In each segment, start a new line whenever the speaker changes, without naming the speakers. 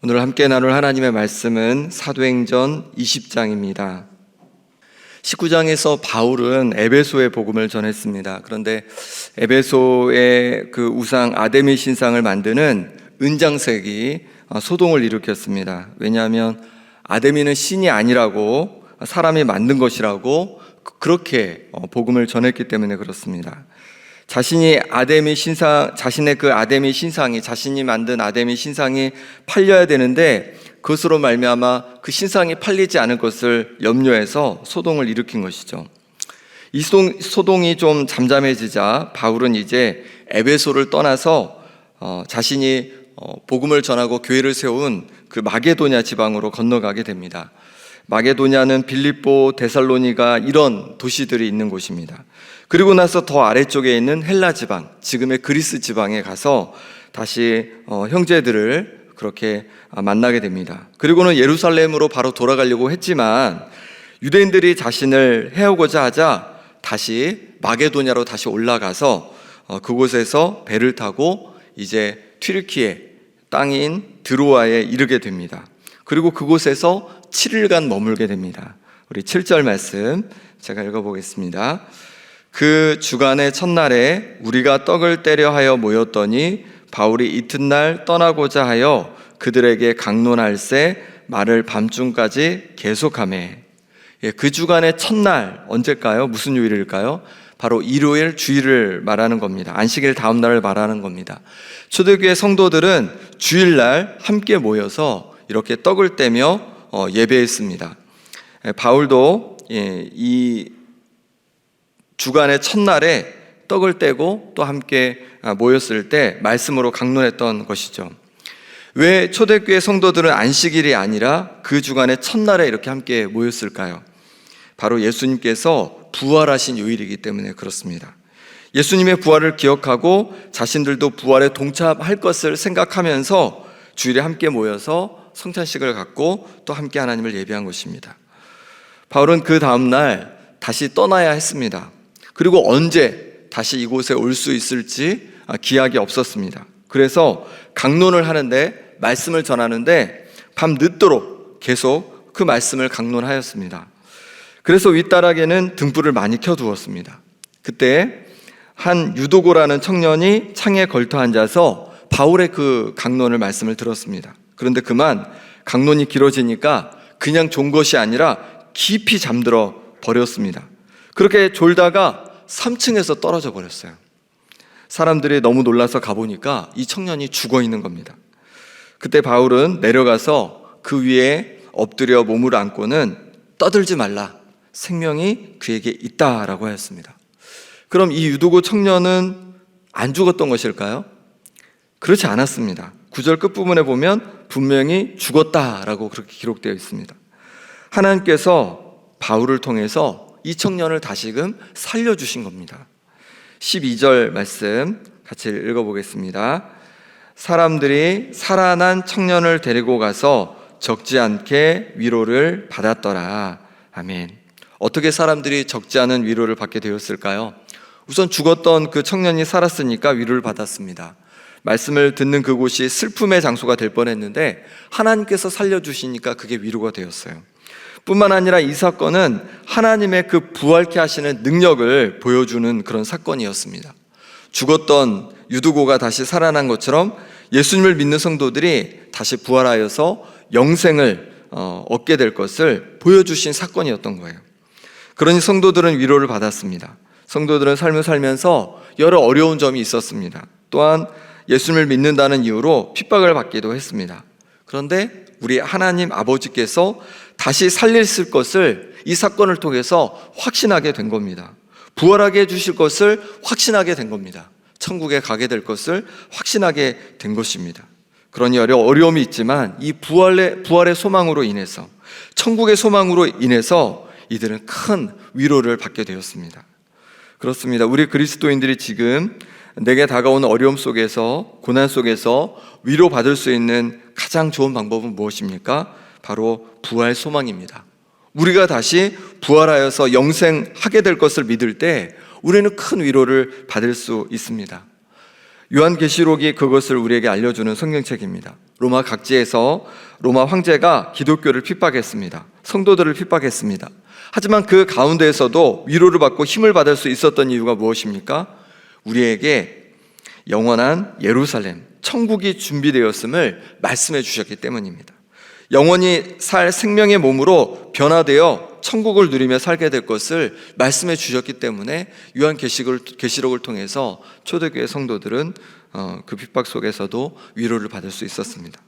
오늘 함께 나눌 하나님의 말씀은 사도행전 20장입니다. 19장에서 바울은 에베소의 복음을 전했습니다. 그런데 에베소의 그 우상 아데미 신상을 만드는 은장색이 소동을 일으켰습니다. 왜냐하면 아데미는 신이 아니라고, 사람이 만든 것이라고 그렇게 복음을 전했기 때문에 그렇습니다. 자신의 그 아데미 신상이, 자신이 만든 아데미 신상이 팔려야 되는데 그것으로 말미암아 그 신상이 팔리지 않을 것을 염려해서 소동을 일으킨 것이죠. 이 소동이 좀 잠잠해지자 바울은 이제 에베소를 떠나서 자신이 복음을 전하고 교회를 세운 그 마게도냐 지방으로 건너가게 됩니다. 마게도냐는 빌립보, 데살로니가 이런 도시들이 있는 곳입니다. 그리고 나서 더 아래쪽에 있는 헬라 지방, 지금의 그리스 지방에 가서 다시 형제들을 그렇게 만나게 됩니다. 그리고는 예루살렘으로 바로 돌아가려고 했지만 유대인들이 자신을 해오고자 하자 다시 마게도냐로 다시 올라가서 그곳에서 배를 타고 이제 튀르키예 땅인 드로아에 이르게 됩니다. 그리고 그곳에서 7일간 머물게 됩니다. 우리 7절 말씀 제가 읽어보겠습니다. 그 주간의 첫날에 우리가 떡을 떼려 하여 모였더니 바울이 이튿날 떠나고자 하여 그들에게 강론할세 말을 밤중까지 계속하매. 그 주간의 첫날 언제일까요? 무슨 요일일까요? 바로 일요일 주일을 말하는 겁니다. 안식일 다음 날을 말하는 겁니다. 초대교회 성도들은 주일날 함께 모여서 이렇게 떡을 떼며 예배했습니다. 바울도 이 주간의 첫날에 떡을 떼고 또 함께 모였을 때 말씀으로 강론했던 것이죠. 왜 초대교회 성도들은 안식일이 아니라 그 주간의 첫날에 이렇게 함께 모였을까요? 바로 예수님께서 부활하신 요일이기 때문에 그렇습니다. 예수님의 부활을 기억하고 자신들도 부활에 동참할 것을 생각하면서 주일에 함께 모여서 성찬식을 갖고 또 함께 하나님을 예배한 것입니다. 바울은 그 다음날 다시 떠나야 했습니다. 그리고 언제 다시 이곳에 올 수 있을지 기약이 없었습니다. 그래서 강론을 하는데, 말씀을 전하는데 밤 늦도록 계속 그 말씀을 강론하였습니다. 그래서 윗다락에는 등불을 많이 켜두었습니다. 그때 한 유도고라는 청년이 창에 걸터 앉아서 바울의 그 강론을 말씀을 들었습니다. 그런데 그만 강론이 길어지니까 그냥 존 것이 아니라 깊이 잠들어 버렸습니다. 그렇게 졸다가 3층에서 떨어져 버렸어요. 사람들이 너무 놀라서 가보니까 이 청년이 죽어 있는 겁니다. 그때 바울은 내려가서 그 위에 엎드려 몸을 안고는 떠들지 말라, 생명이 그에게 있다라고 하였습니다. 그럼 이 유도고 청년은 안 죽었던 것일까요? 그렇지 않았습니다. 9절 끝부분에 보면 분명히 죽었다라고 그렇게 기록되어 있습니다. 하나님께서 바울을 통해서 이 청년을 다시금 살려주신 겁니다. 12절 말씀 같이 읽어보겠습니다. 사람들이 살아난 청년을 데리고 가서 적지 않게 위로를 받았더라. 아멘. 어떻게 사람들이 적지 않은 위로를 받게 되었을까요? 우선 죽었던 그 청년이 살았으니까 위로를 받았습니다. 말씀을 듣는 그곳이 슬픔의 장소가 될 뻔했는데 하나님께서 살려주시니까 그게 위로가 되었어요. 뿐만 아니라 이 사건은 하나님의 그 부활케 하시는 능력을 보여주는 그런 사건이었습니다. 죽었던 유두고가 다시 살아난 것처럼 예수님을 믿는 성도들이 다시 부활하여서 영생을 얻게 될 것을 보여주신 사건이었던 거예요. 그러니 성도들은 위로를 받았습니다. 성도들은 삶을 살면서 여러 어려운 점이 있었습니다. 또한 예수님을 믿는다는 이유로 핍박을 받기도 했습니다. 그런데 우리 하나님 아버지께서 다시 살리실 것을 이 사건을 통해서 확신하게 된 겁니다. 부활하게 해주실 것을 확신하게 된 겁니다. 천국에 가게 될 것을 확신하게 된 것입니다. 그러니 여러 어려움이 있지만 이 부활의 소망으로 인해서, 천국의 소망으로 인해서 이들은 큰 위로를 받게 되었습니다. 그렇습니다. 우리 그리스도인들이 지금 내게 다가오는 어려움 속에서, 고난 속에서 위로받을 수 있는 가장 좋은 방법은 무엇입니까? 바로 부활 소망입니다. 우리가 다시 부활하여서 영생하게 될 것을 믿을 때 우리는 큰 위로를 받을 수 있습니다. 요한계시록이 그것을 우리에게 알려주는 성경책입니다. 로마 각지에서 로마 황제가 기독교를 핍박했습니다. 성도들을 핍박했습니다. 하지만 그 가운데에서도 위로를 받고 힘을 받을 수 있었던 이유가 무엇입니까? 우리에게 영원한 예루살렘, 천국이 준비되었음을 말씀해 주셨기 때문입니다. 영원히 살 생명의 몸으로 변화되어 천국을 누리며 살게 될 것을 말씀해 주셨기 때문에 요한계시록을 통해서 초대교회 성도들은 그 핍박 속에서도 위로를 받을 수 있었습니다.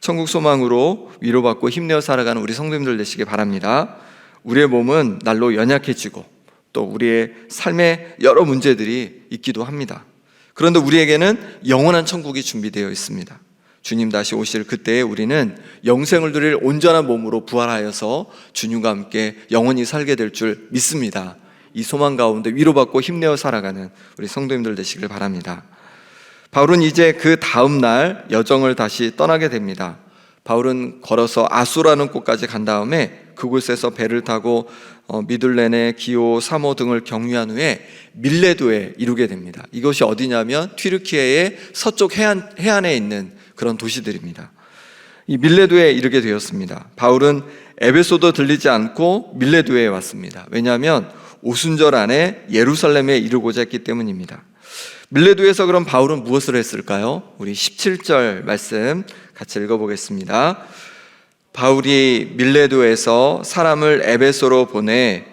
천국 소망으로 위로받고 힘내어 살아가는 우리 성도님들 되시기 바랍니다. 우리의 몸은 날로 연약해지고 또 우리의 삶에 여러 문제들이 있기도 합니다. 그런데 우리에게는 영원한 천국이 준비되어 있습니다. 주님 다시 오실 그때에 우리는 영생을 누릴 온전한 몸으로 부활하여서 주님과 함께 영원히 살게 될 줄 믿습니다. 이 소망 가운데 위로받고 힘내어 살아가는 우리 성도님들 되시길 바랍니다. 바울은 이제 그 다음 날 여정을 다시 떠나게 됩니다. 바울은 걸어서 아수라는 곳까지 간 다음에 그곳에서 배를 타고 미둘레네, 기오, 사모 등을 경유한 후에 밀레도에 이르게 됩니다. 이것이 어디냐면 튀르키예의 서쪽 해안에 있는 그런 도시들입니다. 이 밀레도에 이르게 되었습니다. 바울은 에베소도 들리지 않고 밀레도에 왔습니다. 왜냐하면 오순절 안에 예루살렘에 이르고자 했기 때문입니다. 밀레도에서 그럼 바울은 무엇을 했을까요? 우리 17절 말씀 같이 읽어보겠습니다. 바울이 밀레도에서 사람을 에베소로 보내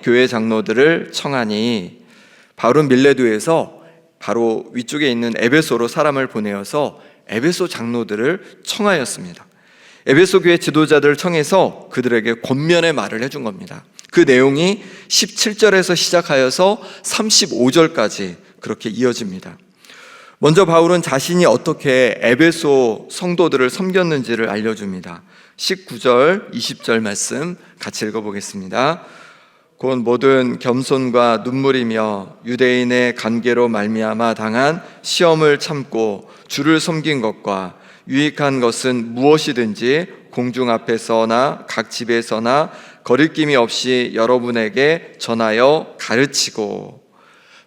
교회 장로들을 청하니, 바울은 밀레도에서 바로 위쪽에 있는 에베소로 사람을 보내어서 에베소 장로들을 청하였습니다. 에베소 교회 지도자들을 청해서 그들에게 권면의 말을 해준 겁니다. 그 내용이 17절에서 시작하여서 35절까지 그렇게 이어집니다. 먼저 바울은 자신이 어떻게 에베소 성도들을 섬겼는지를 알려줍니다. 19절, 20절 말씀 같이 읽어보겠습니다. 곧 모든 겸손과 눈물이며 유대인의 관계로 말미암아 당한 시험을 참고 주를 섬긴 것과 유익한 것은 무엇이든지 공중 앞에서나 각 집에서나 거리낌이 없이 여러분에게 전하여 가르치고.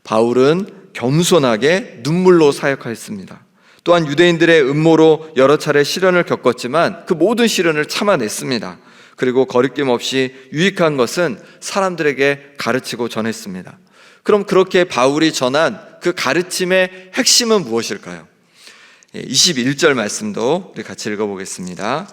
바울은 겸손하게 눈물로 사역하였습니다. 또한 유대인들의 음모로 여러 차례 시련을 겪었지만 그 모든 시련을 참아냈습니다. 그리고 거리낌 없이 유익한 것은 사람들에게 가르치고 전했습니다. 그럼 그렇게 바울이 전한 그 가르침의 핵심은 무엇일까요? 21절 말씀도 우리 같이 읽어보겠습니다.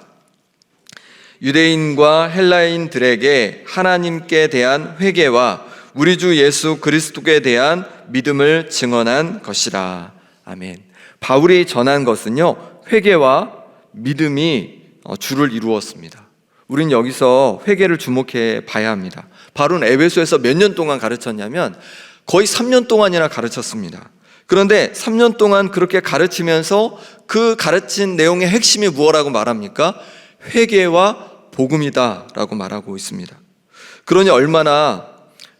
유대인과 헬라인들에게 하나님께 대한 회개와 우리 주 예수 그리스도께 대한 믿음을 증언한 것이라. 아멘. 바울이 전한 것은요, 회개와 믿음이 주를 이루었습니다. 우린 여기서 회개를 주목해 봐야 합니다. 바울은 에베소에서 몇 년 동안 가르쳤냐면 거의 3년 동안이나 가르쳤습니다. 그런데 3년 동안 그렇게 가르치면서 그 가르친 내용의 핵심이 무엇이라고 말합니까? 회개와 복음이다 라고 말하고 있습니다. 그러니 얼마나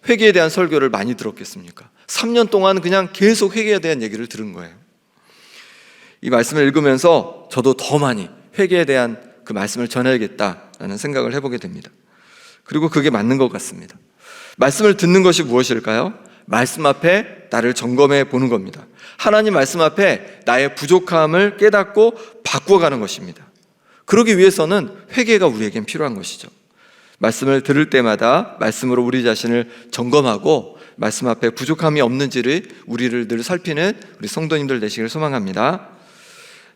회개에 대한 설교를 많이 들었겠습니까? 3년 동안 그냥 계속 회개에 대한 얘기를 들은 거예요. 이 말씀을 읽으면서 저도 더 많이 회개에 대한 그 말씀을 전해야겠다라는 생각을 해보게 됩니다. 그리고 그게 맞는 것 같습니다. 말씀을 듣는 것이 무엇일까요? 말씀 앞에 나를 점검해 보는 겁니다. 하나님 말씀 앞에 나의 부족함을 깨닫고 바꿔가는 것입니다. 그러기 위해서는 회개가 우리에겐 필요한 것이죠. 말씀을 들을 때마다 말씀으로 우리 자신을 점검하고 말씀 앞에 부족함이 없는지를 우리를 늘 살피는 우리 성도님들 되시길 소망합니다.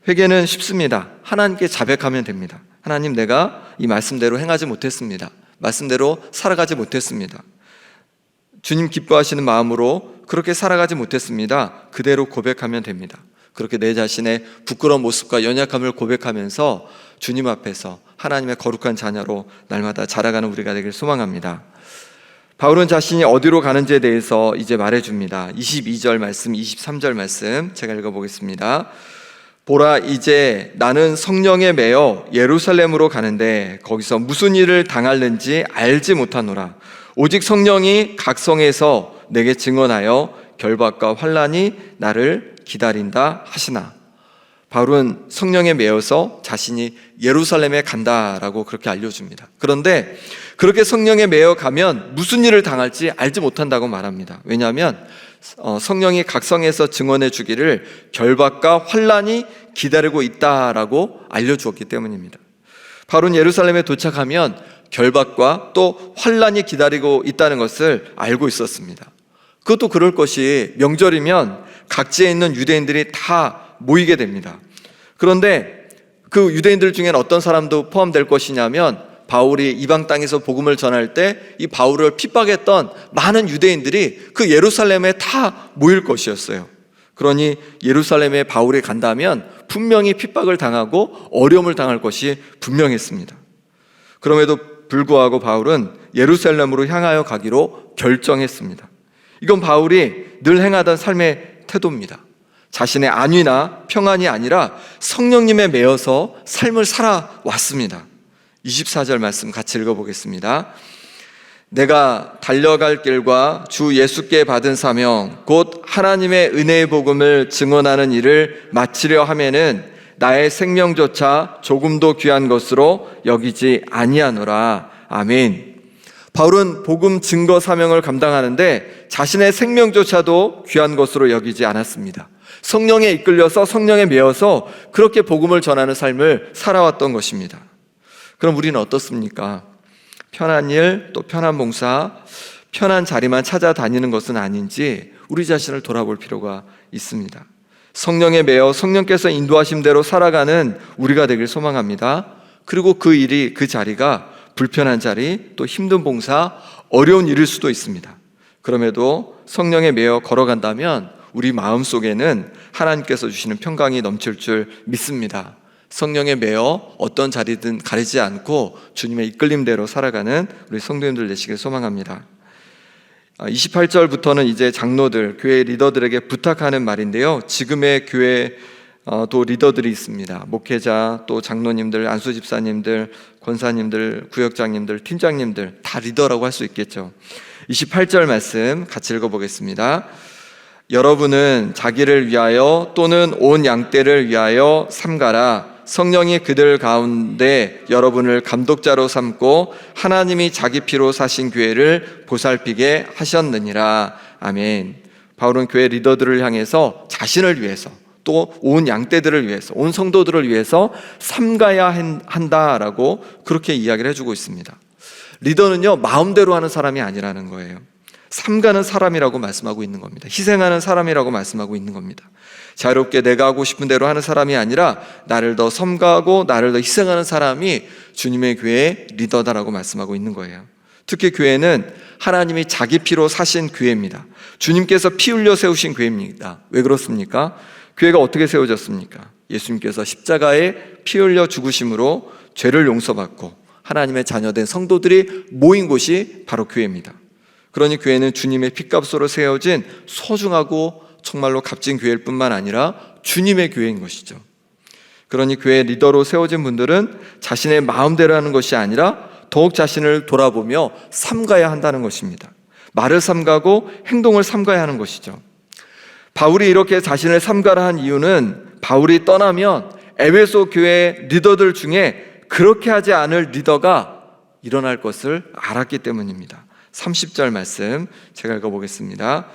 회개는 쉽습니다. 하나님께 자백하면 됩니다. 하나님, 내가 이 말씀대로 행하지 못했습니다. 말씀대로 살아가지 못했습니다. 주님 기뻐하시는 마음으로 그렇게 살아가지 못했습니다. 그대로 고백하면 됩니다. 그렇게 내 자신의 부끄러운 모습과 연약함을 고백하면서 주님 앞에서 하나님의 거룩한 자녀로 날마다 자라가는 우리가 되길 소망합니다. 바울은 자신이 어디로 가는지에 대해서 이제 말해줍니다. 22절 말씀, 23절 말씀 제가 읽어보겠습니다. 보라, 이제 나는 성령에 매여 예루살렘으로 가는데 거기서 무슨 일을 당할는지 알지 못하노라. 오직 성령이 각 성에서 내게 증언하여 결박과 환난이 나를 기다린다 하시나. 바울은 성령에 매여서 자신이 예루살렘에 간다라고 그렇게 알려줍니다. 그런데 그렇게 성령에 매여 가면 무슨 일을 당할지 알지 못한다고 말합니다. 왜냐하면 성령이 각성해서 증언해 주기를 결박과 환란이 기다리고 있다라고 알려주었기 때문입니다. 바울은 예루살렘에 도착하면 결박과 또 환란이 기다리고 있다는 것을 알고 있었습니다. 그것도 그럴 것이 명절이면 각지에 있는 유대인들이 다 모이게 됩니다. 그런데 그 유대인들 중에는 어떤 사람도 포함될 것이냐면 바울이 이방 땅에서 복음을 전할 때 이 바울을 핍박했던 많은 유대인들이 그 예루살렘에 다 모일 것이었어요. 그러니 예루살렘에 바울이 간다면 분명히 핍박을 당하고 어려움을 당할 것이 분명했습니다. 그럼에도 불구하고 바울은 예루살렘으로 향하여 가기로 결정했습니다. 이건 바울이 늘 행하던 삶의 태도입니다. 자신의 안위나 평안이 아니라 성령님에 매여서 삶을 살아왔습니다. 24절 말씀 같이 읽어보겠습니다. 내가 달려갈 길과 주 예수께 받은 사명 곧 하나님의 은혜의 복음을 증언하는 일을 마치려 하면은 나의 생명조차 조금도 귀한 것으로 여기지 아니하노라. 아멘. 바울은 복음 증거 사명을 감당하는데 자신의 생명조차도 귀한 것으로 여기지 않았습니다. 성령에 이끌려서 성령에 매여서 그렇게 복음을 전하는 삶을 살아왔던 것입니다. 그럼 우리는 어떻습니까? 편한 일, 또 편한 봉사, 편한 자리만 찾아다니는 것은 아닌지 우리 자신을 돌아볼 필요가 있습니다. 성령에 매여 성령께서 인도하심대로 살아가는 우리가 되길 소망합니다. 그리고 그 일이, 그 자리가 불편한 자리, 또 힘든 봉사, 어려운 일일 수도 있습니다. 그럼에도 성령에 매여 걸어간다면 우리 마음속에는 하나님께서 주시는 평강이 넘칠 줄 믿습니다. 성령에 매여 어떤 자리든 가리지 않고 주님의 이끌림대로 살아가는 우리 성도님들 되시길 소망합니다. 28절부터는 이제 장로들, 교회 리더들에게 부탁하는 말인데요. 지금의 교회도 리더들이 있습니다. 목회자, 또 장로님들, 안수집사님들, 권사님들, 구역장님들, 팀장님들 다 리더라고 할 수 있겠죠. 28절 말씀 같이 읽어보겠습니다. 여러분은 자기를 위하여 또는 온 양떼를 위하여 삼가라. 성령이 그들 가운데 여러분을 감독자로 삼고 하나님이 자기 피로 사신 교회를 보살피게 하셨느니라. 아멘. 바울은 교회 리더들을 향해서 자신을 위해서 또 온 양떼들을 위해서, 온 성도들을 위해서 삼가야 한다라고 그렇게 이야기를 해주고 있습니다. 리더는요, 마음대로 하는 사람이 아니라는 거예요. 삼가는 사람이라고 말씀하고 있는 겁니다. 희생하는 사람이라고 말씀하고 있는 겁니다. 자유롭게 내가 하고 싶은 대로 하는 사람이 아니라 나를 더 섬가하고 나를 더 희생하는 사람이 주님의 교회의 리더다라고 말씀하고 있는 거예요. 특히 교회는 하나님이 자기 피로 사신 교회입니다. 주님께서 피 흘려 세우신 교회입니다. 왜 그렇습니까? 교회가 어떻게 세워졌습니까? 예수님께서 십자가에 피 흘려 죽으심으로 죄를 용서받고 하나님의 자녀된 성도들이 모인 곳이 바로 교회입니다. 그러니 교회는 주님의 핏값으로 세워진 소중하고 정말로 값진 교회일 뿐만 아니라 주님의 교회인 것이죠. 그러니 교회 리더로 세워진 분들은 자신의 마음대로 하는 것이 아니라 더욱 자신을 돌아보며 삼가야 한다는 것입니다. 말을 삼가고 행동을 삼가야 하는 것이죠. 바울이 이렇게 자신을 삼가라 한 이유는 바울이 떠나면 에베소 교회 리더들 중에 그렇게 하지 않을 리더가 일어날 것을 알았기 때문입니다. 30절 말씀 제가 읽어보겠습니다.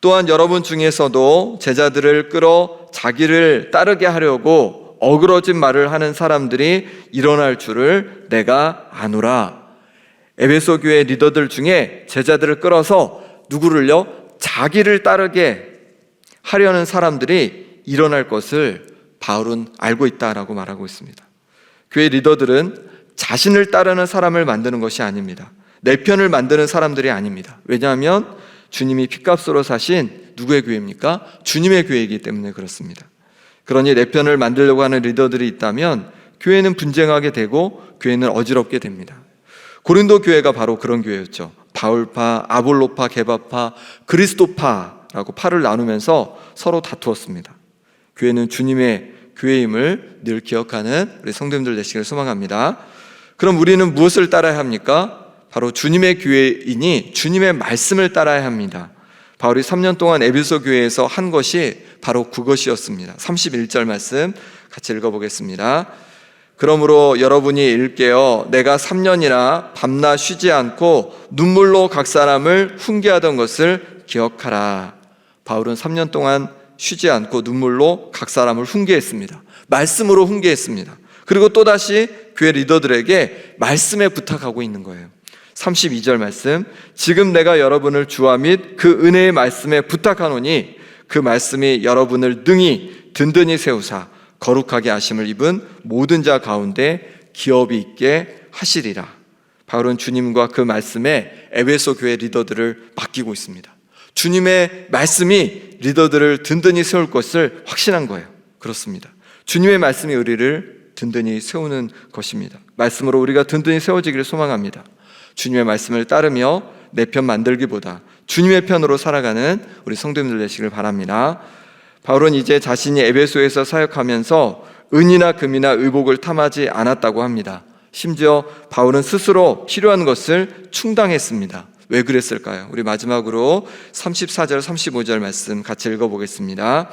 또한 여러분 중에서도 제자들을 끌어 자기를 따르게 하려고 어그러진 말을 하는 사람들이 일어날 줄을 내가 아노라. 에베소 교회 리더들 중에 제자들을 끌어서 누구를요? 자기를 따르게 하려는 사람들이 일어날 것을 바울은 알고 있다라고 말하고 있습니다. 교회 리더들은 자신을 따르는 사람을 만드는 것이 아닙니다. 내 편을 만드는 사람들이 아닙니다. 왜냐하면 주님이 핏값으로 사신 누구의 교회입니까? 주님의 교회이기 때문에 그렇습니다. 그러니 내 편을 만들려고 하는 리더들이 있다면 교회는 분쟁하게 되고 교회는 어지럽게 됩니다. 고린도 교회가 바로 그런 교회였죠. 바울파, 아볼로파, 게바파, 그리스도파라고 파를 나누면서 서로 다투었습니다. 교회는 주님의 교회임을 늘 기억하는 우리 성도님들 되시길 소망합니다. 그럼 우리는 무엇을 따라야 합니까? 바로 주님의 교회이니 주님의 말씀을 따라야 합니다. 바울이 3년 동안 에베소 교회에서 한 것이 바로 그것이었습니다. 31절 말씀 같이 읽어보겠습니다. 그러므로 여러분이 일깨어 내가 3년이나 밤낮 쉬지 않고 눈물로 각 사람을 훈계하던 것을 기억하라. 바울은 3년 동안 쉬지 않고 눈물로 각 사람을 훈계했습니다. 말씀으로 훈계했습니다. 그리고 또다시 교회 리더들에게 말씀에 부탁하고 있는 거예요. 32절 말씀, 지금 내가 여러분을 주와 및 그 은혜의 말씀에 부탁하노니 그 말씀이 여러분을 능히 든든히 세우사 거룩하게 하심을 입은 모든 자 가운데 기업이 있게 하시리라. 바울은 주님과 그 말씀에 에베소 교회 리더들을 맡기고 있습니다. 주님의 말씀이 리더들을 든든히 세울 것을 확신한 거예요. 그렇습니다. 주님의 말씀이 우리를 든든히 세우는 것입니다. 말씀으로 우리가 든든히 세워지기를 소망합니다. 주님의 말씀을 따르며 내 편 만들기보다 주님의 편으로 살아가는 우리 성도님들 되시길 바랍니다. 바울은 이제 자신이 에베소에서 사역하면서 은이나 금이나 의복을 탐하지 않았다고 합니다. 심지어 바울은 스스로 필요한 것을 충당했습니다. 왜 그랬을까요? 우리 마지막으로 34절 35절 말씀 같이 읽어보겠습니다.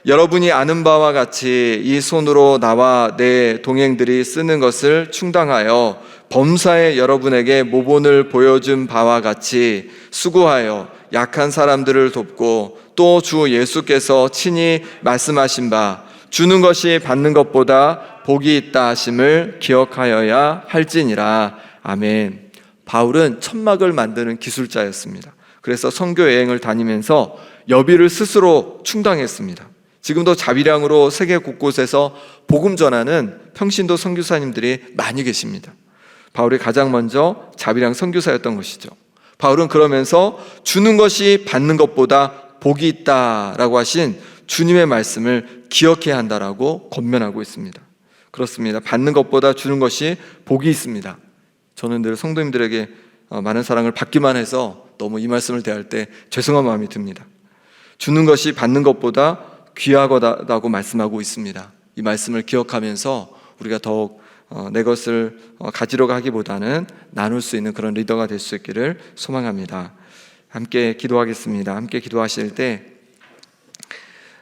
여러분이 아는 바와 같이 이 손으로 나와 내 동행들이 쓰는 것을 충당하여 범사에 여러분에게 모본을 보여준 바와 같이 수고하여 약한 사람들을 돕고 또 주 예수께서 친히 말씀하신 바 주는 것이 받는 것보다 복이 있다 하심을 기억하여야 할지니라. 아멘. 바울은 천막을 만드는 기술자였습니다. 그래서 선교 여행을 다니면서 여비를 스스로 충당했습니다. 지금도 자비량으로 세계 곳곳에서 복음 전하는 평신도 선교사님들이 많이 계십니다. 바울이 가장 먼저 자비량 선교사였던 것이죠. 바울은 그러면서 주는 것이 받는 것보다 복이 있다라고 하신 주님의 말씀을 기억해야 한다라고 권면하고 있습니다. 그렇습니다. 받는 것보다 주는 것이 복이 있습니다. 저는 늘 성도님들에게 많은 사랑을 받기만 해서 너무 이 말씀을 대할 때 죄송한 마음이 듭니다. 주는 것이 받는 것보다 귀하다고 말씀하고 있습니다. 이 말씀을 기억하면서 우리가 더욱 내 것을 가지려고 하기보다는 나눌 수 있는 그런 리더가 될 수 있기를 소망합니다. 함께 기도하겠습니다. 함께 기도하실 때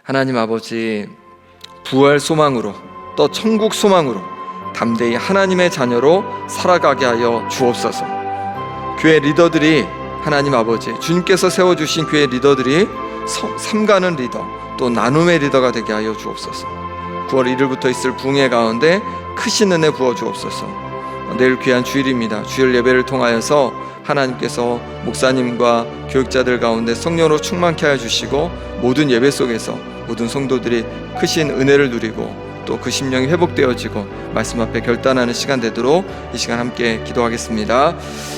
하나님 아버지, 부활 소망으로 또 천국 소망으로 담대히 하나님의 자녀로 살아가게 하여 주옵소서. 교회 리더들이 하나님 아버지, 주님께서 세워주신 교회 리더들이 삼가는 리더, 또 나눔의 리더가 되게 하여 주옵소서. 9월 1일부터 있을 부흥회 가운데 크신 은혜 부어 주옵소서. 내일 귀한 주일입니다. 주일 예배를 통하여서 하나님께서 목사님과 교육자들 가운데 성령으로 충만케 하여 주시고 모든 예배 속에서 모든 성도들이 크신 은혜를 누리고 또 그 심령이 회복되어지고 말씀 앞에 결단하는 시간 되도록 이 시간 함께 기도하겠습니다.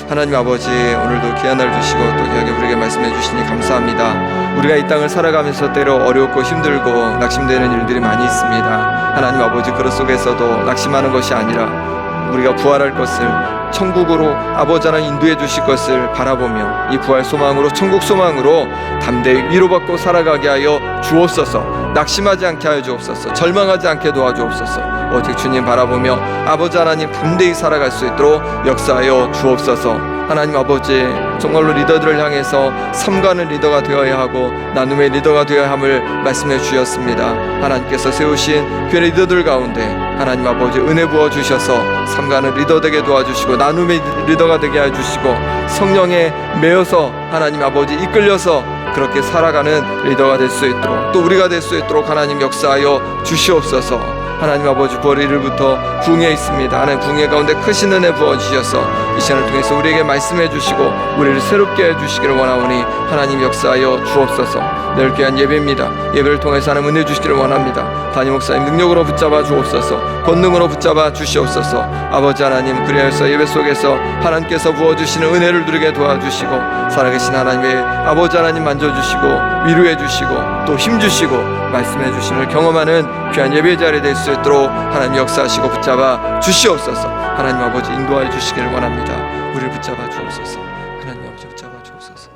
하나님 아버지, 오늘도 귀한 날 주시고 또 귀하게 우리에게 말씀해 주시니 감사합니다. 우리가 이 땅을 살아가면서 때로 어렵고 힘들고 낙심되는 일들이 많이 있습니다. 하나님 아버지, 그것 속에서도 낙심하는 것이 아니라 우리가 부활할 것을, 천국으로 아버지 하나님 인도해 주실 것을 바라보며 이 부활 소망으로, 천국 소망으로 담대히 위로받고 살아가게 하여 주옵소서. 낙심하지 않게 하여 주옵소서. 절망하지 않게 도와주옵소서. 오직 주님 바라보며 아버지 하나님 담대히 살아갈 수 있도록 역사하여 주옵소서. 하나님 아버지, 정말로 리더들을 향해서 삼가는 리더가 되어야 하고 나눔의 리더가 되어야 함을 말씀해 주셨습니다. 하나님께서 세우신 교회 리더들 가운데 하나님 아버지 은혜 부어 주셔서 삼가는 리더 되게 도와주시고 나눔의 리더가 되게 해주시고 성령에 매여서 하나님 아버지 이끌려서 그렇게 살아가는 리더가 될 수 있도록, 또 우리가 될 수 있도록 하나님 역사하여 주시옵소서. 하나님 아버지, 9월 1일부터 부흥회 있습니다. 하나님 부흥회 가운데 크신 은혜 부어주셔서 이 시간을 통해서 우리에게 말씀해 주시고 우리를 새롭게 해주시기를 원하오니 하나님 역사하여 주옵소서. 내일 귀한 예배입니다. 예배를 통해서 하나님 은혜 주시기를 원합니다. 담임 목사님 능력으로 붙잡아 주옵소서. 권능으로 붙잡아 주시옵소서. 아버지 하나님, 그리하여서 예배 속에서 하나님께서 부어주시는 은혜를 누리게 도와주시고 살아계신 하나님의 아버지 하나님 만져주시고 위로해 주시고 또 힘주시고 말씀해 주심을 경험하는 귀한 예배 자리 될 수 있도록 하나님 역사하시고 붙잡아 주시옵소서. 하나님 아버지 인도하여 주시기를 원합니다. 우리를 붙잡아 주옵소서. 하나님 아버지 붙잡아 주옵소서.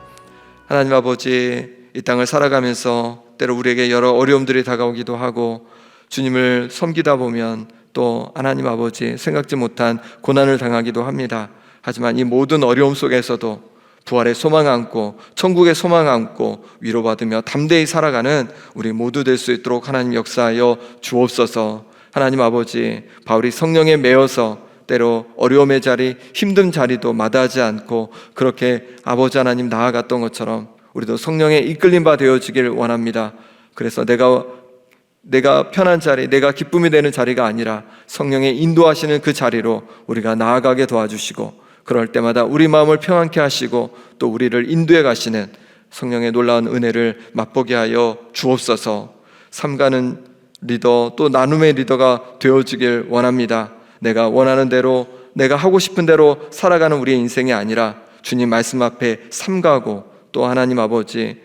하나님 아버지, 이 땅을 살아가면서 때로 우리에게 여러 어려움들이 다가오기도 하고 주님을 섬기다 보면 또 하나님 아버지 생각지 못한 고난을 당하기도 합니다. 하지만 이 모든 어려움 속에서도 부활의 소망 안고 천국의 소망 안고 위로받으며 담대히 살아가는 우리 모두 될 수 있도록 하나님 역사하여 주옵소서. 하나님 아버지, 바울이 성령에 매여서 때로 어려움의 자리, 힘든 자리도 마다하지 않고 그렇게 아버지 하나님 나아갔던 것처럼 우리도 성령의 이끌림 바 되어지길 원합니다. 그래서 내가 편한 자리, 내가 기쁨이 되는 자리가 아니라 성령의 인도하시는 그 자리로 우리가 나아가게 도와주시고, 그럴 때마다 우리 마음을 평안케 하시고 또 우리를 인도해 가시는 성령의 놀라운 은혜를 맛보게 하여 주옵소서. 삼가는 리더, 또 나눔의 리더가 되어지길 원합니다. 내가 원하는 대로, 내가 하고 싶은 대로 살아가는 우리의 인생이 아니라 주님 말씀 앞에 삼가고 또 하나님 아버지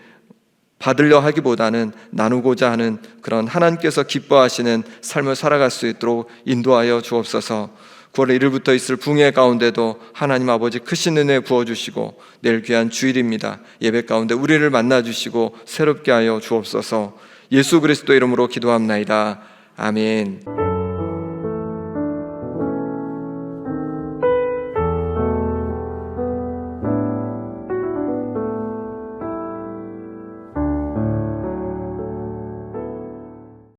받으려 하기보다는 나누고자 하는 그런 하나님께서 기뻐하시는 삶을 살아갈 수 있도록 인도하여 주옵소서. 9월 1일부터 있을 붕괴 가운데도 하나님 아버지 크신 은혜 부어주시고, 내일 귀한 주일입니다. 예배 가운데 우리를 만나주시고 새롭게 하여 주옵소서. 예수 그리스도 이름으로 기도합나이다. 아멘.